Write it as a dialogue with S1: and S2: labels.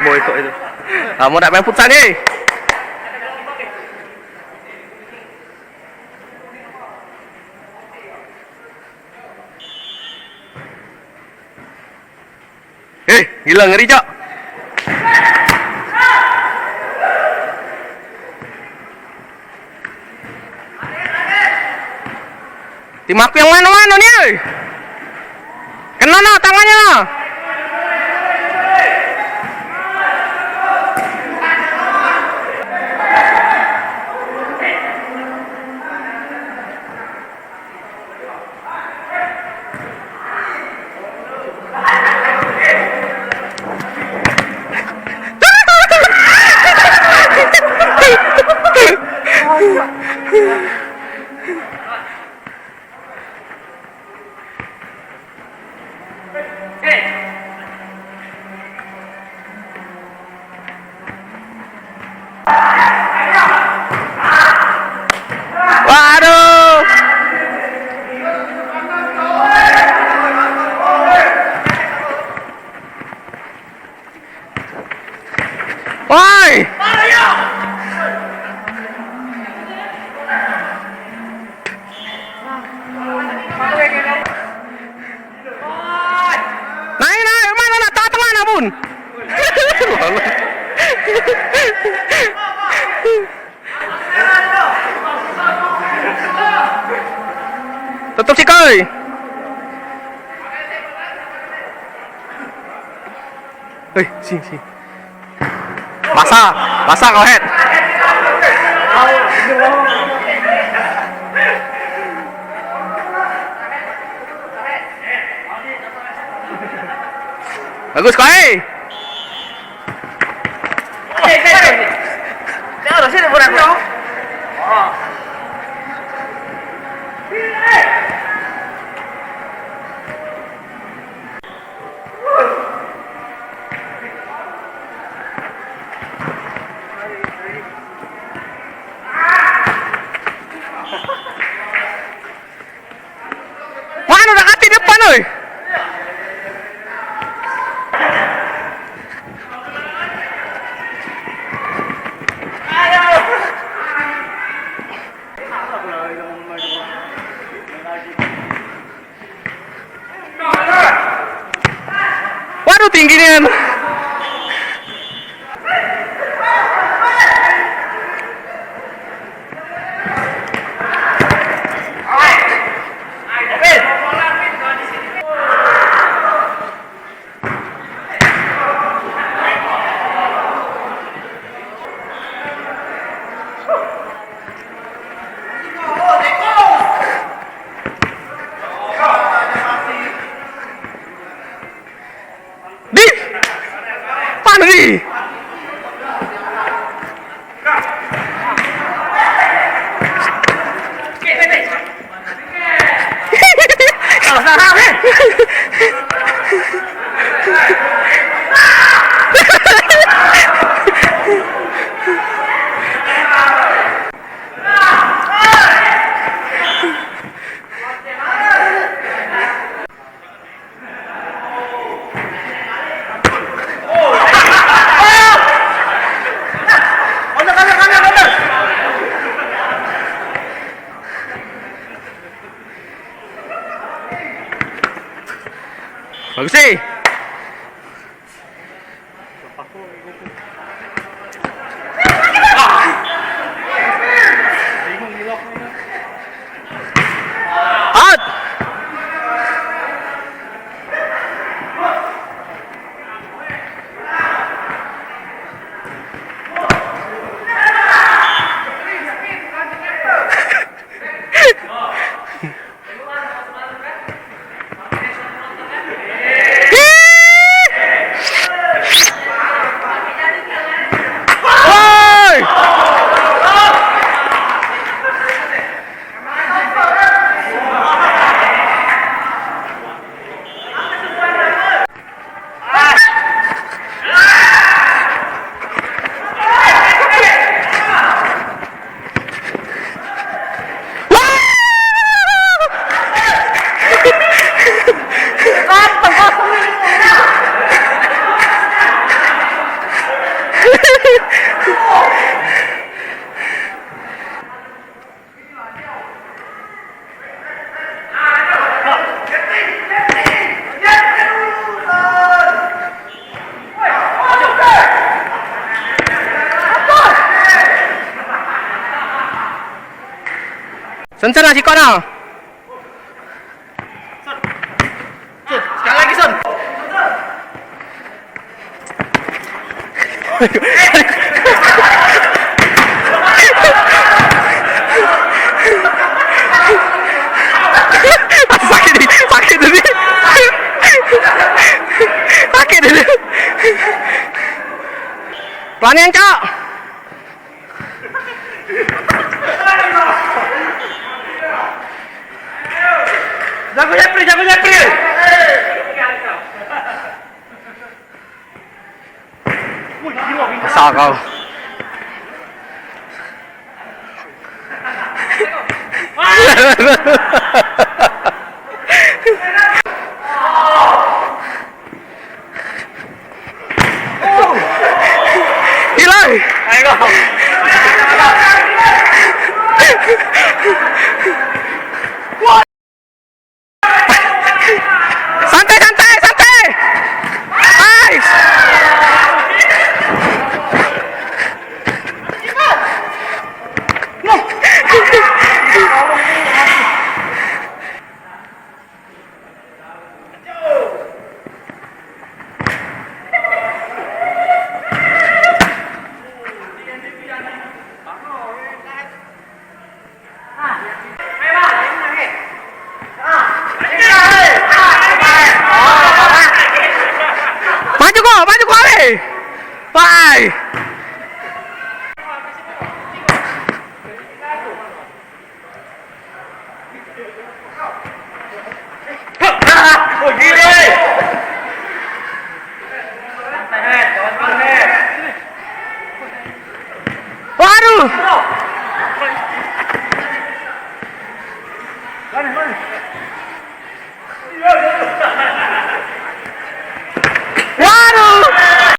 S1: Boykot itu. Kamu nak main futsal ni? Gila ngeri, Cok. Tim aku yang mana-mana nih? Kena no tangannya no. Waduh. Woi. Naik, mana nak tengah nak pun. Tutup si koi. Si. Basah kau head. Bagus koi. Jangan sini burak dong. Mana udah hati depan oi. Waduh tingginya. Nih. Bagus sih. Out. Son nasi kono.
S2: Sekali lagi, Son.
S1: Sakit nih, sakit nih. Sakit nih. Pelan Cok.
S2: Jago Jepri, jago Jepri.
S1: Asal kau. Hilang.
S2: Ayo.
S1: Santai, santai, santai. Nice. Maju kok, weh. Bye.
S2: Oh, gini.
S1: Waduh.
S2: Mana?